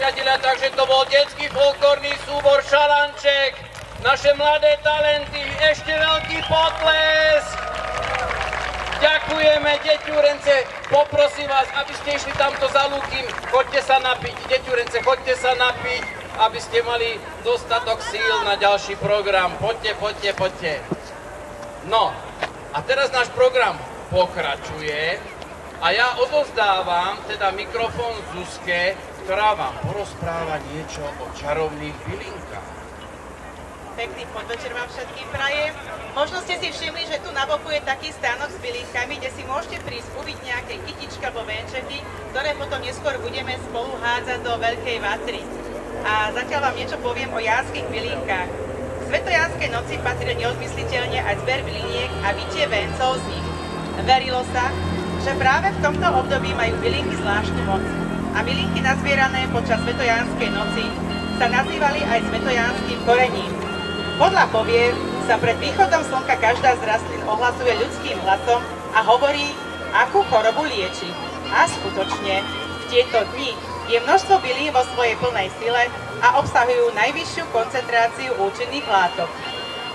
priatelia, takže to bol detský folklórny súbor Šalanček. Naše mladé talenty, ešte veľký potlesk. Ďakujeme, deťurence. Poprosím vás, aby ste išli tamto za lúkym. Choďte sa napiť, deťurence, choďte sa napiť, aby ste mali dostatok síl na ďalší program. Poďte, poďte, poďte. No, A teraz náš program pokračuje a ja odovzdávam teda mikrofón Zuzke, ktorá vám porozpráva niečo o čarovných bylinkách. Pekný podvečer vám všetkým prajem. Možno ste si všimli, že tu na boku je taký stánok s bylinkami, kde si môžete prísť ubiť nejaké kytičky alebo venčeky, ktoré potom neskôr budeme spolu hádzať do veľkej vatry. A zatiaľ vám niečo poviem o jánskych bylinkách. K Svetojanskej noci patrí neodmysliteľne aj zber byliniek a bitie vencov z nich. Verilo sa, že práve v tomto období majú bylinky zvláštnu moc. A bylinky nazbierané počas Svetojanskej noci sa nazývali aj svetojanským korením. Podľa povied sa pred východom slnka každá z rastlín ohlasuje ľudským hlasom a hovorí, akú chorobu lieči. A skutočne, v tieto dni je množstvo bylín vo svojej plnej sile a obsahujú najvyššiu koncentráciu účinných látok.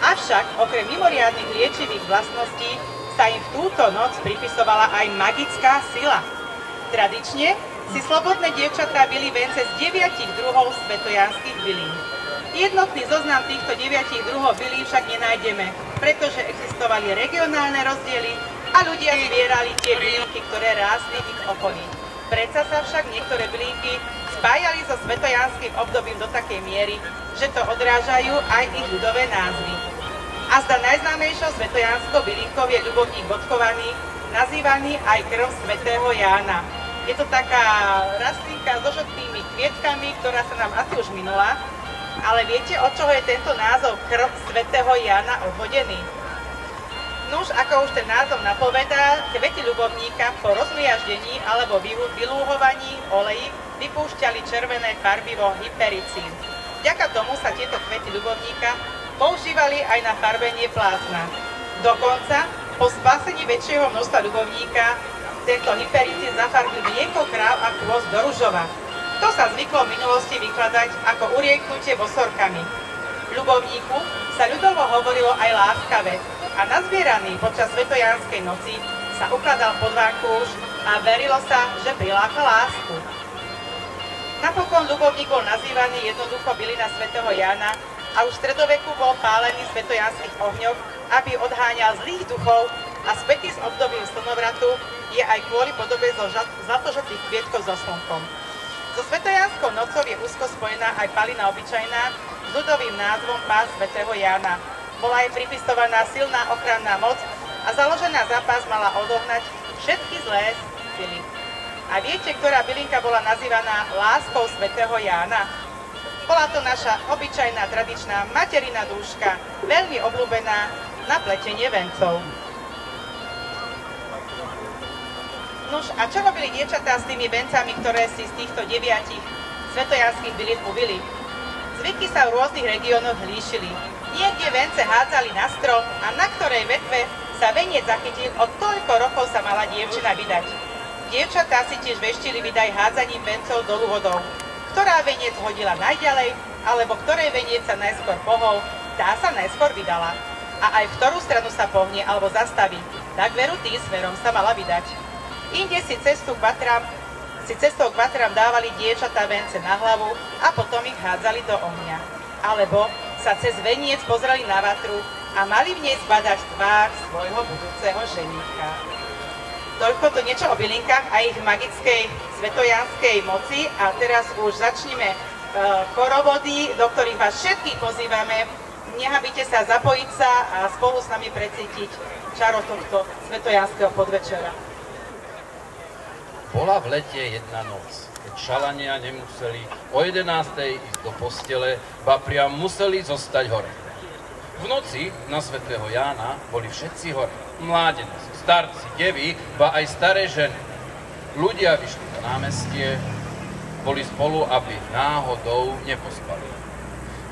Avšak, okrem mimoriadnych liečivých vlastností, sa im v túto noc pripisovala aj magická sila. Tradične si slobodné dievčatá bili vence z 9 druhov svetojanských bylín. Jednotný zoznam týchto 9 druhov bylín však nenájdeme, pretože existovali regionálne rozdiely a ľudia zbierali tie bylinky, ktoré rástli v ich okolí. Predsa sa však niektoré bylinky spájali so svetojanským obdobím do takej miery, že to odrážajú aj ich ľudové názvy. A zda najznámejšou svetojanskou bylinkou je ľubovník bodkovaný, nazývaný aj krv svätého Jána. Je to taká rastlinka so žltými kvietkami, ktorá sa nám asi už minula. Ale viete, od čoho je tento názov krv svätého Jána odvodený? Nuž, ako už ten názov napovedá, kvety ľubovníka po rozliaždení alebo vylúhovaní oleji vypúšťali červené farbivo hypericín. Vďaka tomu sa tieto kvety ľubovníka používali aj na farbenie plátna. Dokonca, po spásení väčšieho množstva ľubovníka, tento hypericín zafarbil mlieko, kráv a kôz do ružova. To sa zvyklo v minulosti vykladať ako urieknutie bosorkami. Ľubovníku sa ľudovo hovorilo aj láskavé a nazbieraný počas Svetojanskej noci sa ukladal pod vankúš a verilo sa, že priláka lásku. Napokon ľubovník bol nazývaný jednoducho bylina svätého Jána a už v stredoveku bol pálený v svetojanských ohňoch, aby odháňal zlých duchov a spätý s obdobím slnovratu je aj kvôli podobe zo zlatožltých kvietkov so slnkom. So svetojanskou nocou je úzko spojená aj palina obyčajná s ľudovým názvom pás svätého Jána. Bola jej pripisovaná silná ochranná moc a založená za pás mala odohnať všetky zlé sily. A viete, ktorá bylinka bola nazývaná láskou svätého Jána? Bola to naša obyčajná tradičná materina dúška, veľmi obľúbená na pletenie vencov. Nuž, a čo robili dievčatá s tými vencami, ktoré si z týchto 9 svetojanských bylín ubili? Zvyky sa v rôznych regiónoch líšili. Niekde vence hádzali na strom a na ktorej vetve sa veniec zachytil, od toľko rokov sa mala dievčina vydať. Dievčatá si tiež veštili vydaj hádzaním vencov dolu vodou. Ktorá veniec hodila najďalej, alebo ktorej veniec sa najskôr pohol, tá sa najskôr vydala. A aj v ktorú stranu sa pohne alebo zastaví, tak veru tým smerom sa mala vydať. Inde si cestou k vatram dávali dievčatá vence na hlavu a potom ich hádzali do ohňa. Alebo sa cez veniec pozreli na vatru a mali v nej zbadať tvár svojho budúceho ženícha. Toľko to niečo o bylinkách a ich magickej svetojanskej moci a teraz už začneme chorovody, do ktorých vás všetkých pozývame. Nehabite sa, zapojiť sa a spolu s nami precítiť čaro tohto svetojanského podvečera. Bola v lete jedna noc, keď šalania nemuseli o 11:00 ísť do postele, ba priam museli zostať hore. V noci na svätého Jána boli všetci hore, mládenci, starci, devy, ba aj staré ženy. Ľudia vyšli na námestie, boli spolu, aby náhodou nepospali.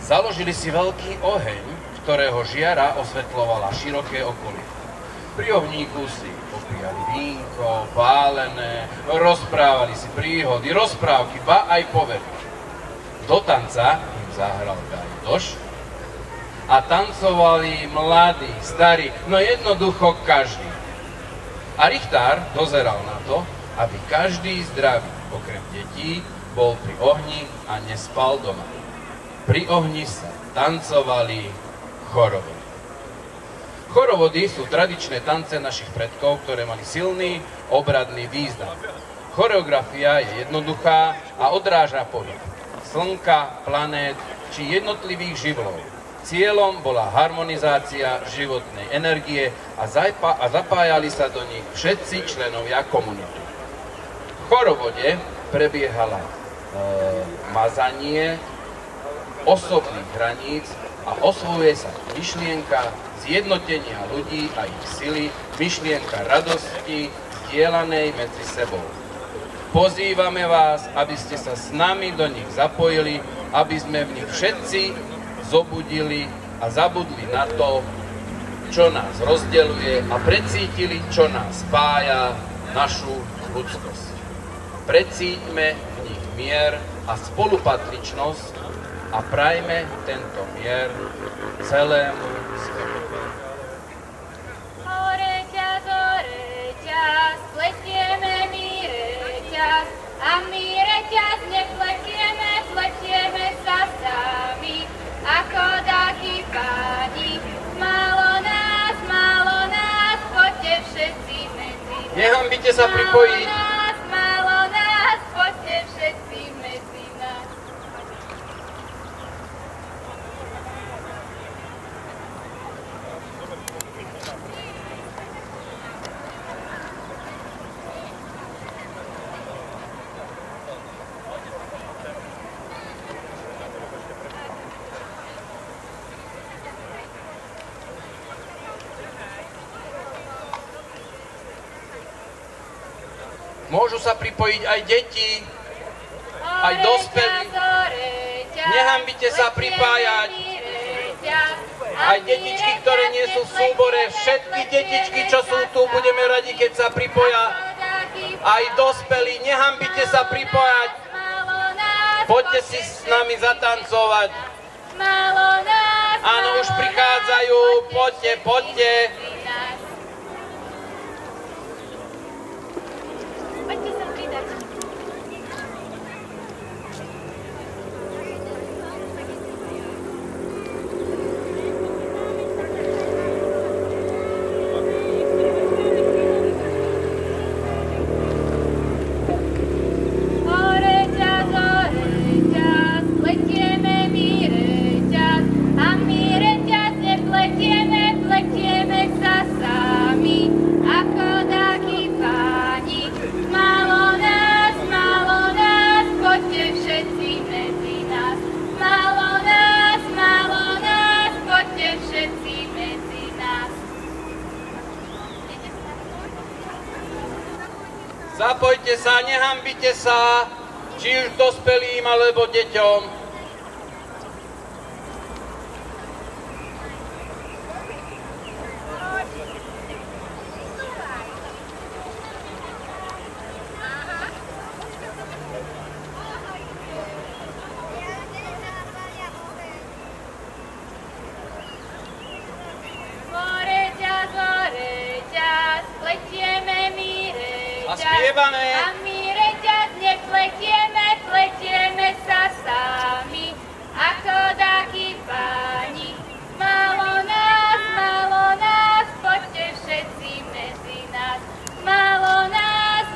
Založili si veľký oheň, ktorého žiara osvetľovala široké okolie. Pri ohníku si popíjali vínko, pálené, rozprávali si príhody, rozprávky, ba aj povedy. Do tanca im zahral gajdoš a tancovali mladí, starí, no jednoducho každý. A richtár dozeral na to, aby každý zdravý, okrem detí, bol pri ohni a nespal doma. Pri ohni sa tancovali chorovody. Chorovody sú tradičné tance našich predkov, ktoré mali silný obradný význam. Choreografia je jednoduchá a odráža pohyb slnka, planét či jednotlivých živlov. Cieľom bola harmonizácia životnej energie a zapájali sa do nich všetci členovia komunity. V chorovode prebiehala mazanie osobných hraníc a osvojuje sa myšlienka zjednotenia ľudí a ich sily, myšlienka radosti zdieľanej medzi sebou. Pozývame vás, aby ste sa s nami do nich zapojili, aby sme v nich všetci zobudili a zabudli na to, čo nás rozdeľuje a precítili, čo nás spája, našu ľudskosť. Precíťme v nich mier a spolupatričnosť a prajme tento mier celému svetu. Oreťaz, pletieme my reťaz, a my reťaz nepletieme, pletieme sa sami, ako dáky páni. Málo nás, poďte všetci medzi nás. Nehambite sa pripojiť. Málo nás, poďte všetci medzi nás. Môžu sa pripojiť aj deti, aj dospelí. Nehambite sa pripájať. Aj detičky, ktoré nie sú v súbore, všetky detičky, čo sú tu, budeme radi, keď sa pripoja. Aj dospelí, nehambite sa pripojať. Poďte si s nami zatancovať. Áno, už prichádzajú, poďte, poďte. Poďte sa pridať. Oreťaz, pletieme my reťaz, a my reťaz nepletieme, pletieme sa sami, ako dáky páni. Málo nás, poďte všetci medzi nás. Málo nás, poďte všetci medzi nás. Zapojte sa, nehambite sa, či už dospelým alebo deťom. Oreťaz, pletieme my reťaz. A spievame. A my reťaz nepletieme, pletieme sa sami, ako dáky páni. Málo nás, poďte všetci medzi nás. Málo nás,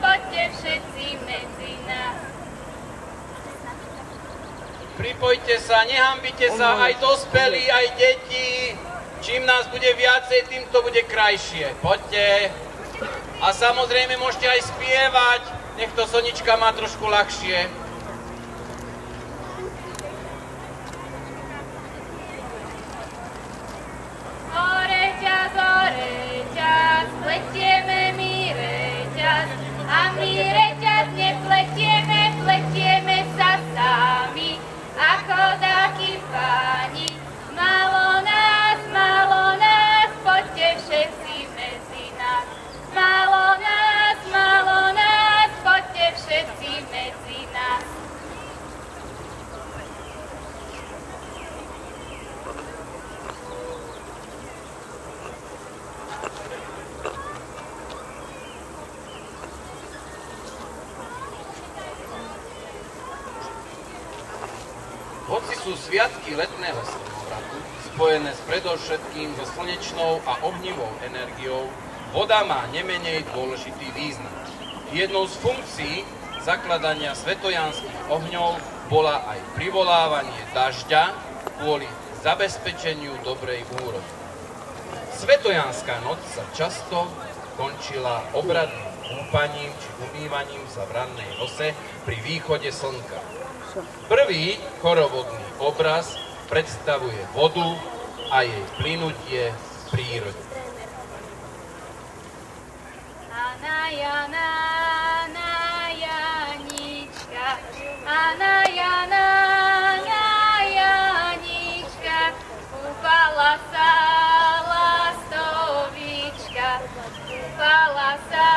poďte všetci medzi nás. Pripojte sa, nehambite sa, aj dospelí, aj deti. Čím nás bude viacej, tým to bude krajšie. Poďte. A samozrejme môžete aj spievať, nech to Sonička má trošku ľahšie. Oreťaz, pletieme my reťaz, a my reťaz nepletieme, pletieme sa sami, ako dáky páni. Málo nás, poďte všetci medzi nás. Málo nás, poďte všetci medzi nás. Hoci sú sviatky letného slnovratu, spojené s predovšetkým so slnečnou a ohnivou energiou, voda má nemenej dôležitý význam. Jednou z funkcií zakladania svetojánskych ohňov bola aj privolávanie dažďa kvôli zabezpečeniu dobrej úrody. Svetojánska noc sa často končila obradným kúpaním či umývaním sa v rannej rose pri východe slnka. Prvý chorovodný obraz predstavuje vodu a jej plynutie v prírode. Anna Jana, Anna Janička, Anna Jana, Anna Janička, kúpala sa lastovička, kúpala sa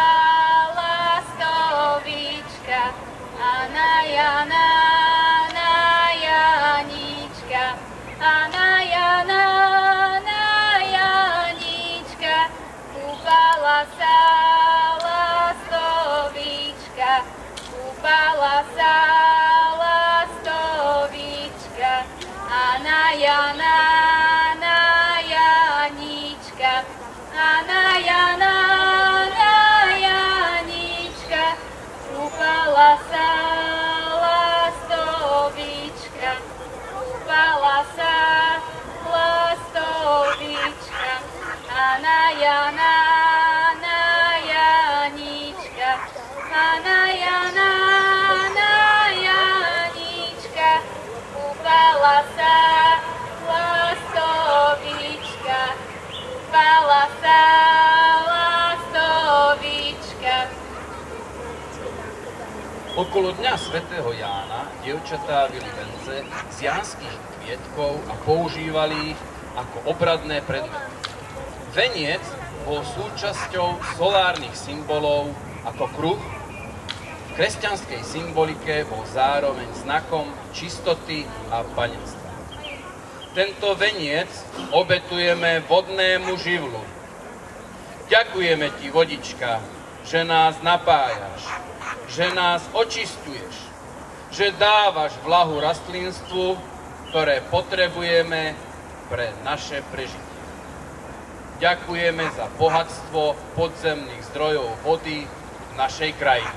lastovička, Anna Jana, Anna Janička, Anna Jana, Anna Janička, kúpala sa lastovička, kúpala sa lastovička, Anna Jana, Anna Janička, Anna Jana, Anna Janička, kúpala sa lastovička, kúpala sa lastovička, Anna Jana, Anna Janička, Anna Jana, Anna Janička, kúpala sa lastovička, kúpala sa lastovička. Okolo Dňa svätého Jána dievčatá vili vence z jánskych kvietkov a používali ich ako obradné predmety. Veniec bol súčasťou solárnych symbolov ako kruh. V kresťanskej symbolike bol zároveň znakom čistoty a panenstva. Tento veniec obetujeme vodnému živlu. Ďakujeme ti, vodička, že nás napájaš, že nás očisťuješ, že dávaš vlahu rastlinstvu, ktoré potrebujeme pre naše prežitie. Ďakujeme za bohatstvo podzemných zdrojov vody v našej krajine.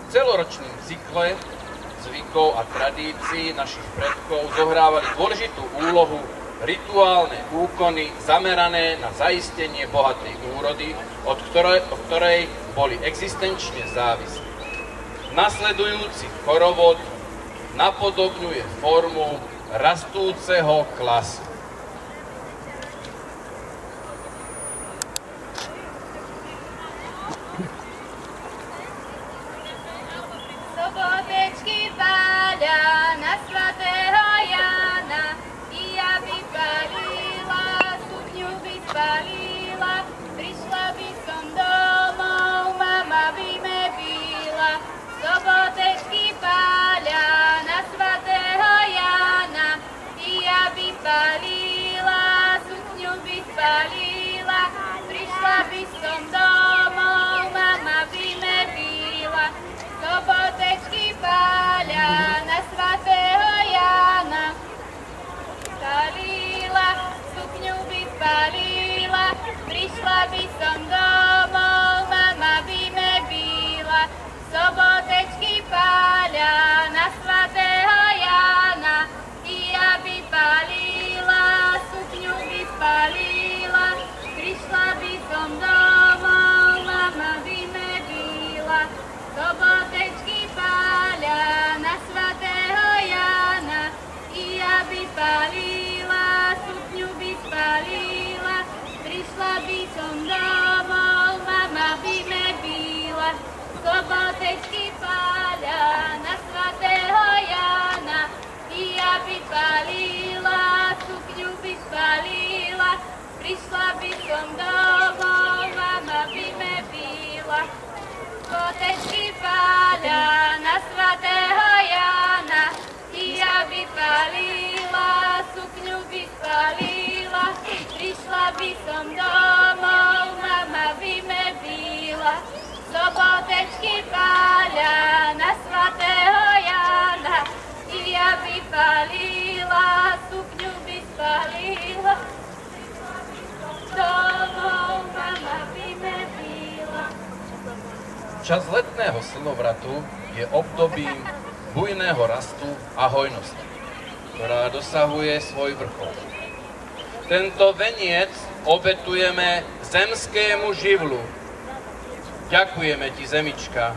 V celoročnom cykle zvykov a tradícií našich predkov zohrávali dôležitú úlohu rituálne úkony zamerané na zaistenie bohatej úrody, od ktorej boli existenčne závislí. Nasledujúci chorovod napodobňuje formu rastúceho klasu. Sobotečky páľa na svätého Jána, i ja by palila, sukňu by spalila, prišla by som domov, mama by me bila. Sobotečky páľa na svätého Jána, i ja by palila, sukňu by spalila, prišla by som domov, mama by me bila. Sobotečky páľa na svätého Jána, spalila, sukňu by spalila, prišla by som domov, mama by me bila. Sobotečky páľa na svätého Jána, i ja by palila, sukňu by spalila, prišla by som domov, mama by me bila. Sobotečky páľa na svätého Jána, i ja by palila, sukňu by spalila, prišla by som domov, mama by me bila. Sobotečky páľa na svätého Jána, i ja by palila, sukňu by spalila, prišla by som domov, mama by me bila. Sobotečky páľa na svätého Jána, i ja by palila, sukňu by spalila, prišla by som domov, mama by me bila. Sobotečky páľa na svätého Jána, Čas letného slnovratu je obdobím bujného rastu a hojnosti, ktorá dosahuje svoj vrchol. Tento veniec obetujeme zemskému živlu. Ďakujeme ti, zemička,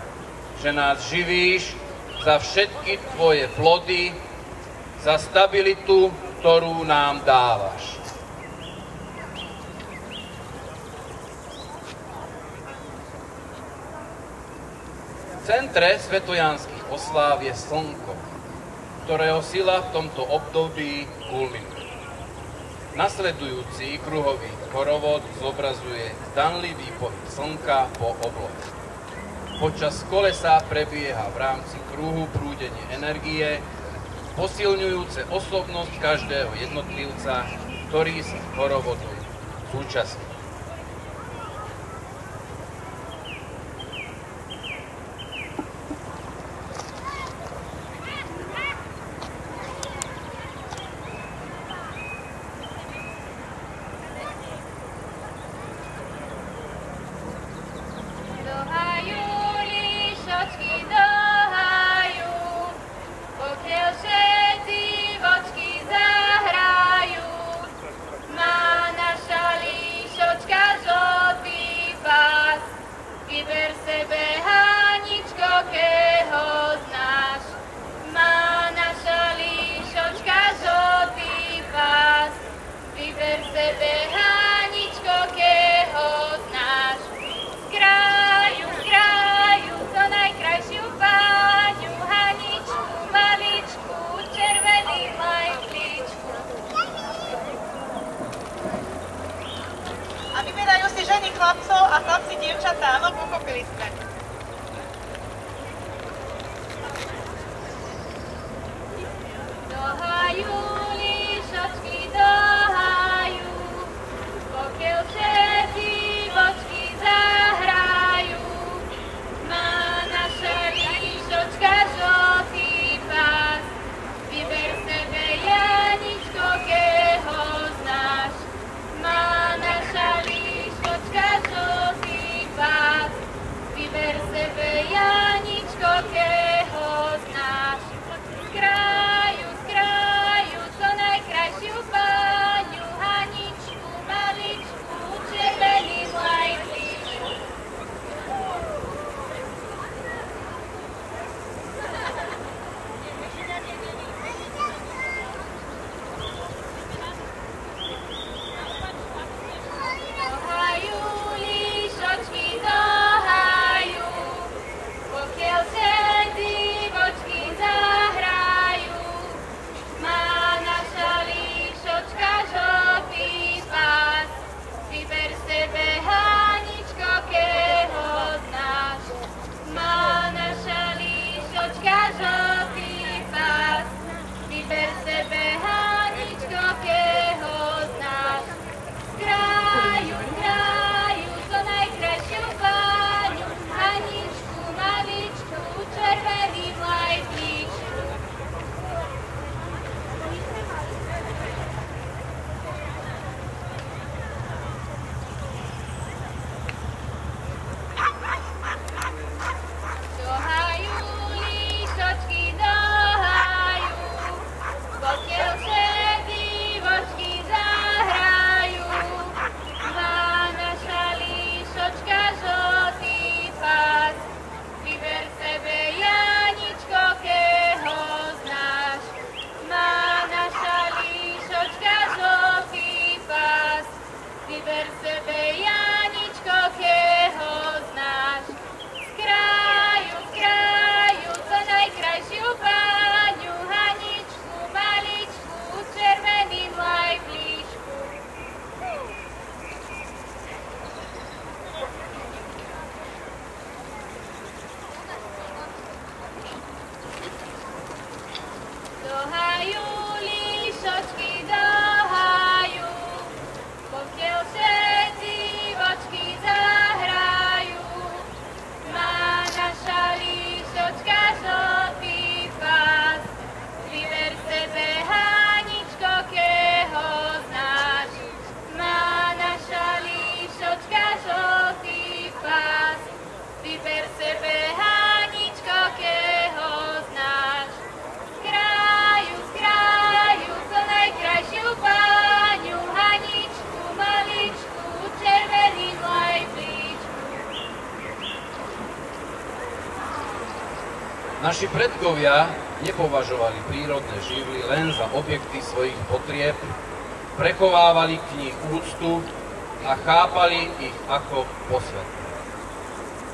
že nás živíš, za všetky tvoje plody, za stabilitu, ktorú nám dávaš. V centre svetojánskych osláv je slnko, ktorého sila v tomto období kulminuje. Nasledujúci kruhový horovod zobrazuje zdanlivý pohyb slnka po oblohe. Počas kolesa prebieha v rámci kruhu prúdenie energie, posilňujúce osobnosť každého jednotlivca, ktorý sa horovodu zúčastní. Chlapcov a chlapci dievčatá, áno, pochopili sme. Dohajú, líšočky dohajú, pokiaľ všetci vočky zahrajú. Má naša líšočka žltý pás, vyber sebe, Janičko, keho znáš. Má naša líšočka žltý pás, vyber Naši predkovia nepovažovali prírodné živly len za objekty svojich potrieb, prechovávali k nich úctu a chápali ich ako posvätné.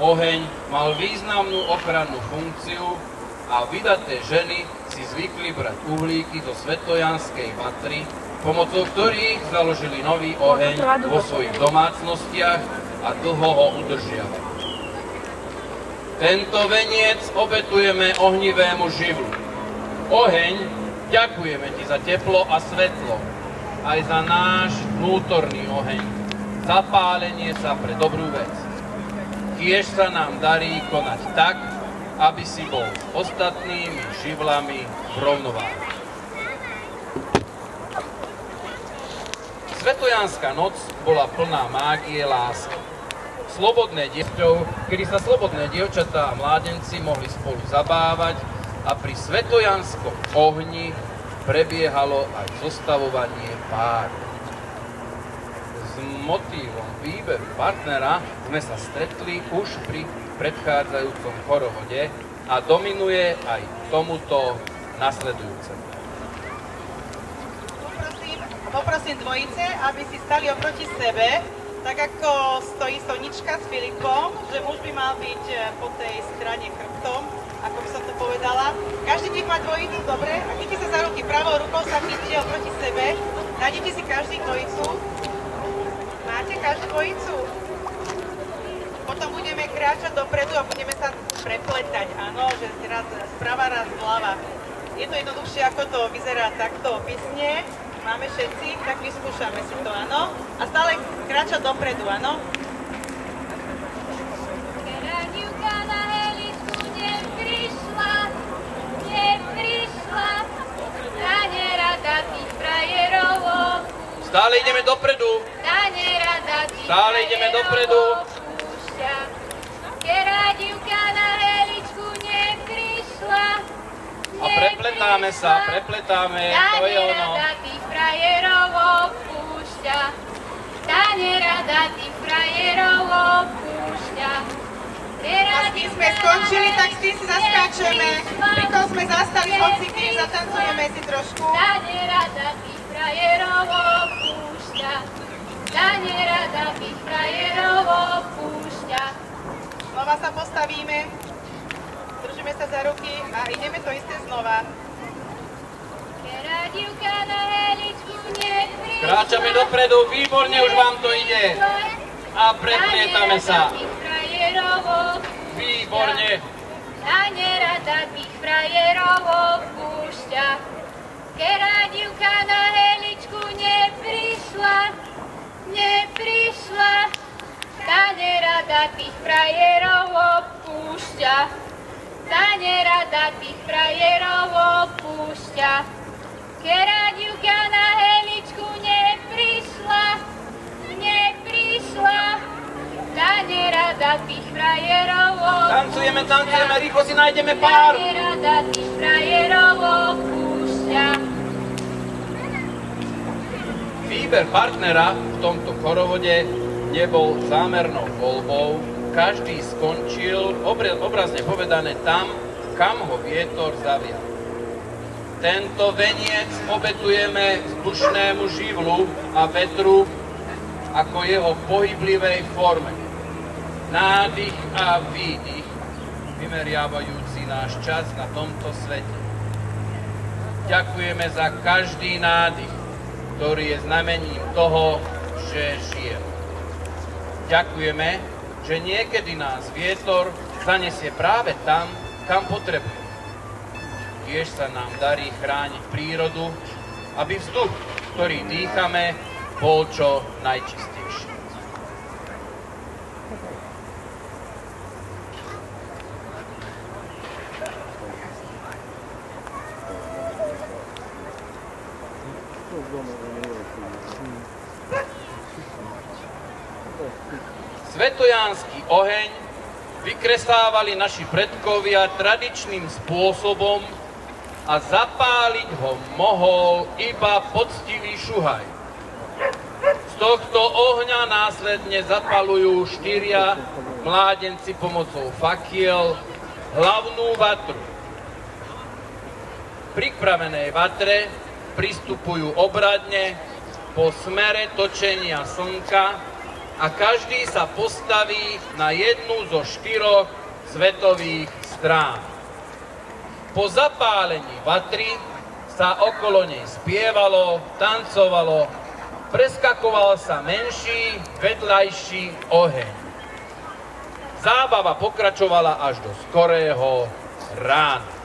Oheň mal významnú ochrannú funkciu a vydaté ženy si zvykli brať uhlíky zo svetojanskej vatry, pomocou ktorých založili nový oheň vo svojich domácnostiach a dlho ho udržiavali. Tento veniec obetujeme ohnivému živlu. Oheň, ďakujeme ti za teplo a svetlo, aj za náš vnútorný oheň, zapálenie sa pre dobrú vec. Kiež sa nám darí konať tak, aby si bol s ostatnými živlami v rovnováhe. Svetojanská noc bola plná mágie lásky. Kedy sa slobodné dievčatá a mládenci mohli spolu zabávať a pri svetojanskom ohni prebiehalo aj zostavovanie páru. S motívom výberu partnera sme sa stretli už pri predchádzajúcom chorovode a dominuje aj tomuto nasledujúcemu. Poprosím dvojice, aby si stali oproti sebe, tak ako stojí Sonička s Filipom, že muž by mal byť po tej strane chrbtom, ako by som to povedala. Každý tých má dvojicu, dobre? A chytíte sa za ruky, pravou rukou sa chytíte oproti sebe. Nájdete si každý dvojicu. Máte každú dvojicu? Potom budeme kráčať dopredu a budeme sa prepletať, áno, že raz sprava, raz zľava. Je to jednoduchšie, ako to vyzerá takto opisne. Máme všetci, tak vyskúšame si to, áno? A stále kráčať dopredu, áno? Keradivka na heličku neprišla, tá nerada tých frajerov opúšťa. Stále ideme dopredu. Tá nerada tých Stále ideme dopredu. opúšťa. Keradivka na heličku neprišla, A prepletáme sa, to je ono. frajerov opúšťa. Tá nerada tých frajerov opúšťa. A s tým sme skončili, tak s tým si zaskáčeme. Pri tom sme zastali hocikým, zatancujeme si trošku. Tá nerada tých frajerov opúšťa. Tá nerada tých frajerov opúšťa. Znova sa postavíme. Držíme sa za ruky a ideme to isté znova. Keradivka na heličku neprišla. Kráčame dopredu, výborne, už vám to ide. A preplietame sa. Výborne. Tá nerada tých frajerov opúšťa. Keradivka na heličku neprišla. Tá nerada tých frajerov opúšťa. Tá nerada tých frajerov opúšťa. Keradivka na heličku neprišla. Tá nerada tých frajerov opúšťa. Tancujeme, rýchlo si nájdeme pár. Tá nerada tých frajerov opúšťa. Výber partnera v tomto chorovode nebol zámernou voľbou. Každý skončil, obrazne povedané, tam, kam ho vietor zavial. Tento veniec obetujeme vzdušnému živlu a vetru ako jeho pohyblivej forme. Nádych a výdych, vymeriavajúci náš čas na tomto svete. Ďakujeme za každý nádych, ktorý je znamením toho, že žijeme. Ďakujeme, že niekedy nás vietor zanesie práve tam, kam potrebujeme. Tiež sa nám darí chrániť prírodu, aby vzduch, ktorý dýchame, bol čo najčistejší. Svetojanský oheň vykresávali naši predkovia tradičným spôsobom a zapáliť ho mohol iba poctivý šuhaj. Z tohto ohňa následne zapalujú 4 mládenci pomocou fakiel hlavnú vatru, pripravenej vatre pristupujú obradne po smere točenia slnka a každý sa postaví na jednu zo 4 svetových strán. Po zapálení vatry sa okolo nej spievalo, tancovalo, preskakoval sa menší, vedľajší oheň. Zábava pokračovala až do skorého rána.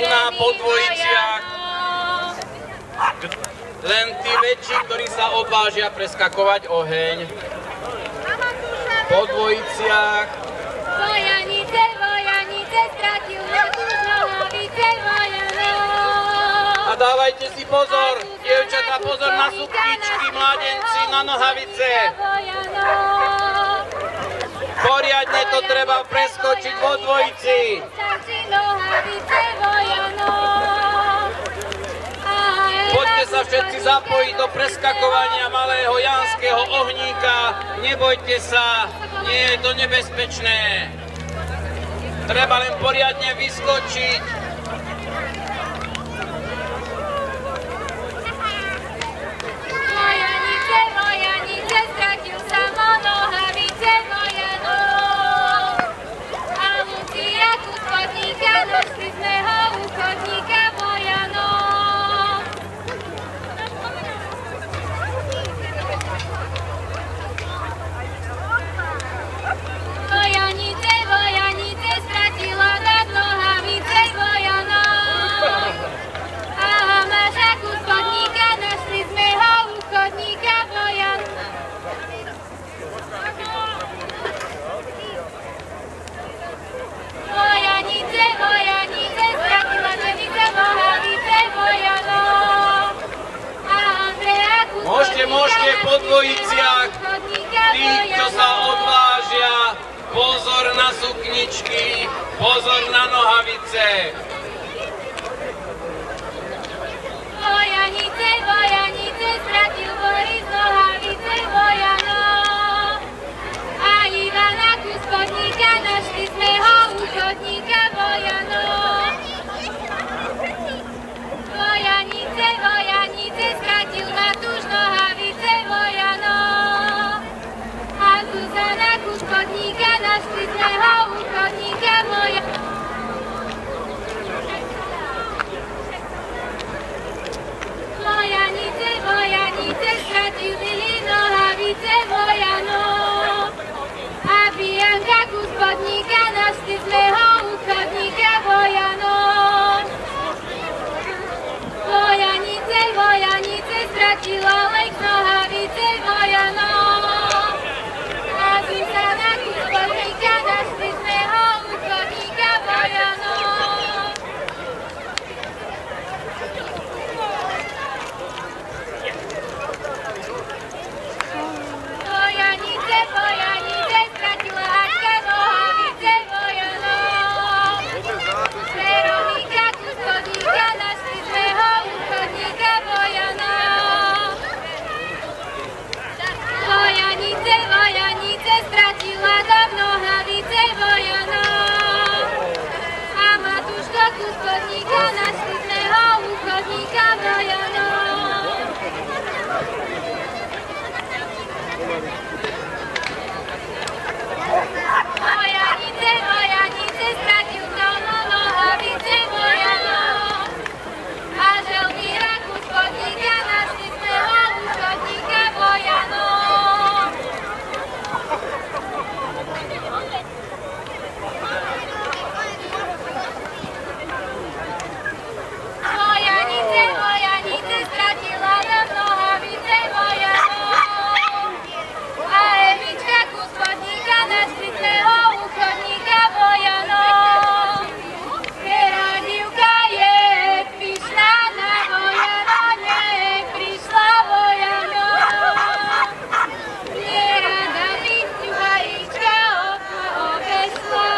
Na Podvojiciach. Len tí väčší, ktorí sa odvážia preskakovať oheň. Podvojiciach. Vojanice, vojanice, stratil Matúš nohavice, vojanov. A dávajte si pozor, dievčatá, pozor na sukničky, mladenci, na nohavice. Poriadne to treba preskočiť vo dvojici. Poďte sa všetci zapojiť do preskakovania malého janského ohníka. Nebojte sa, nie je to nebezpečné. Treba len poriadne vyskočiť. Vojanice, vojanice, stratil sa mo nohavice, vojanov. A Lucia, kus chodníka, došli dvojiciach, tých, čo sa odvážia, pozor na sukničky, pozor na nohavice. Vojanice, vojanice, stratil Boris nohavice Vojanov. A Ivana Kuspodníka, našli sme ho u chodníka Vojanov. Vojanice, vojanice, stratil Matúš nohavice Vojanov. A Zuzana Kuspodníka, našli sme ho u chodníka Vojanov. Vojanice, vojanice, stratil Lili nohavice Vojanov. A Bianka Kuspodníka, našli sme ho u chodníka Vojanov. Vojanice, vojanice, stratil Alex nohavice Vojanov. A Zuzana Kuspodníka, našli sme ho u chodníka Vojanov. Vojanice, vojanice, stratila Ačka nohavice Vojanov. Veronika Kuspodníka, našli sme ho u chodníka Vojanov. Vojanice, vojanice, stratila Adam nohavice Vojanov. A Matúško Kuspodníka, našli sme ho u chodníka Vojanov. Vojanice, vojanice, stratil Tono nohavice Vojanov. A Želmíra Kuspodníka, našli sme ho u chodníka Vojanov. Vojanice, vojanice, stratil Adam nohavice Vojanov. A Emička Kuspodníka, našli sme ho u chodníka Vojanov. Ktorá divka je pyšná na Vojanov, nech prišla Vojanov. Nerada by ťuhajíčka okno obešla.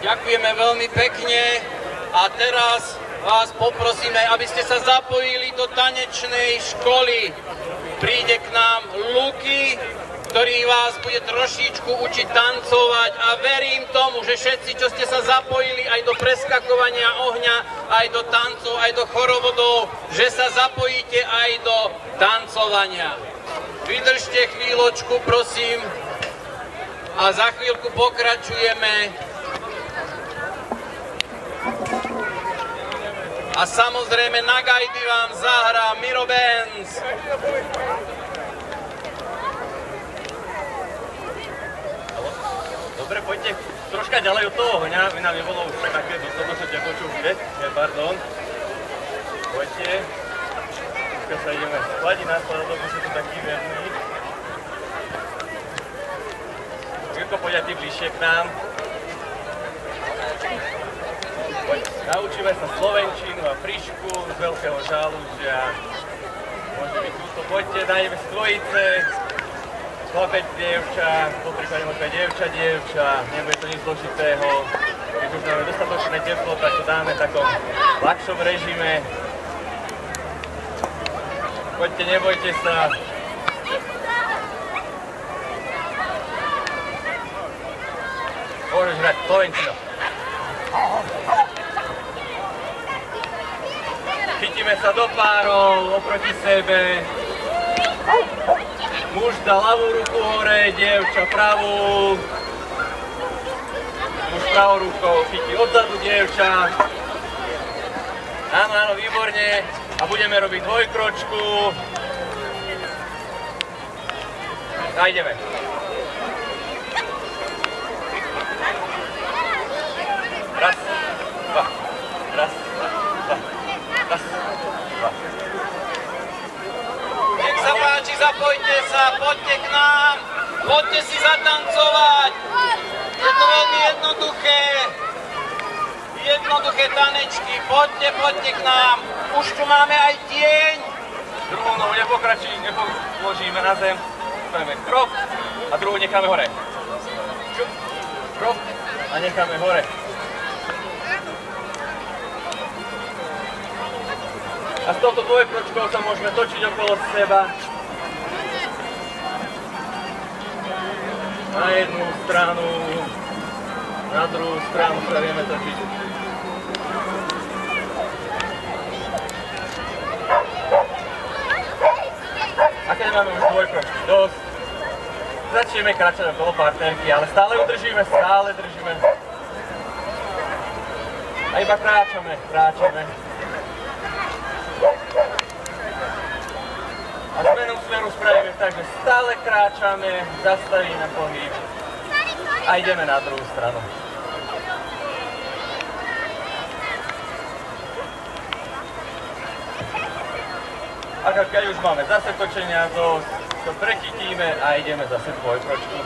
Ďakujeme veľmi pekne a teraz vás poprosíme, aby ste sa zapojili do tanečnej školy. Príde k nám Luky, ktorý vás bude trošičku učiť tancovať a verím tomu, že všetci, čo ste sa zapojili aj do preskakovania ohňa, aj do tancov, aj do chorovodov, že sa zapojíte aj do tancovania. Vydržte chvíľočku, prosím, a za chvíľku pokračujeme. A samozrejme na gajdy vám zahrá Miro Benz. Dobre, poďte troška ďalej od toho ohňa, aby nám nebolo už také dostatočne teplo, čo už je. Pardon. Poďte. Keď sa ideme skladiť na sklad, lebo sú tu taký verný. Chvíľko poďte ty bližšie k nám. Naučíme sa slovenčinu a frišku z veľkého žalúžia. Môže byť túto. Poďte, nájdeme si dvojice. Chlapec, dievča, popríklade môže byť dievča, nebude to nič zložitého. Keď už máme dostatočné teplo, tak to dáme v takom ľahšom režime. Poďte, nebojte sa. Môžeš hrať slovenčinu. Chytíme sa do párov, oproti sebe. Muž dá ľavú ruku hore, dievča pravú. Muž pravou rukou chytí odzadu dievča. Áno, áno, výborne. A budeme robiť dvojkročku. A ideme. Nepojte sa, poďte k nám, poďte si zatancovať. Je to veľmi jednoduché. Jednoduché tanečky, poďte k nám. Už tu máme aj tieň. Druhou nohu nepoložíme na zem, spravíme krok a druhú necháme hore. Čup, krok a necháme hore. A s touto dvojkročkou sa môžeme točiť okolo seba. Na jednu stranu, na druhú stranu sa vieme točiť. A keď máme už dvojkročky dosť, začneme kráčať okolo partnerky, ale stále udržíme, A iba kráčame. A zmenu smeru spravíme tak, že stále kráčame, zastavíme pohyb a ideme na druhú stranu. A keď už máme zase točenia dosť, to prechytíme a ideme zase dvojkročku.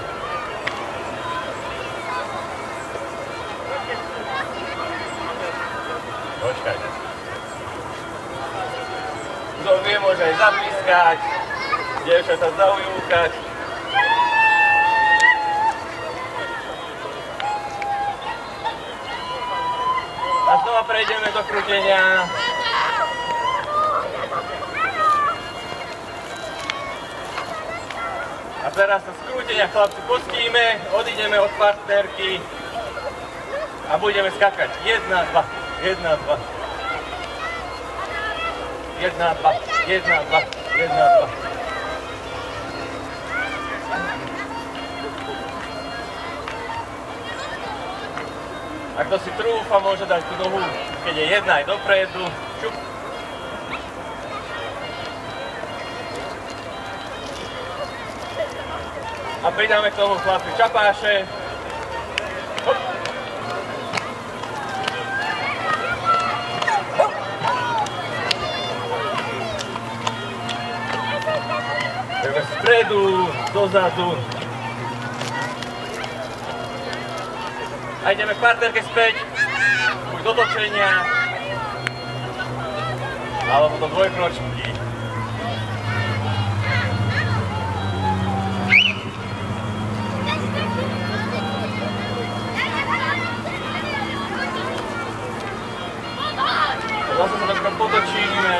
Počkajte. Kto vie, môže aj zablískať, dievčatá zaujúkať. A znova prejdeme do krútenia. A teraz sa z krútenia chlapci pustíme, odídeme od partnerky a budeme skakať 1, 2. 1, 2. 1, 2, 1, 2, 1, 2. A kto si trúfa, môže dať tú nohu, keď je jedna aj dopredu. Čup. A pridáme k tomu chlapi čapáše. Hop. Spredu, dozadu. A ideme k partnerke späť, buď do točenia, alebo do dvojkročky. Zase sa takto potočíme.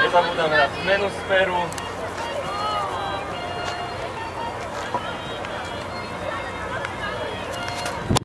Nezabúdame na zmenu smeru.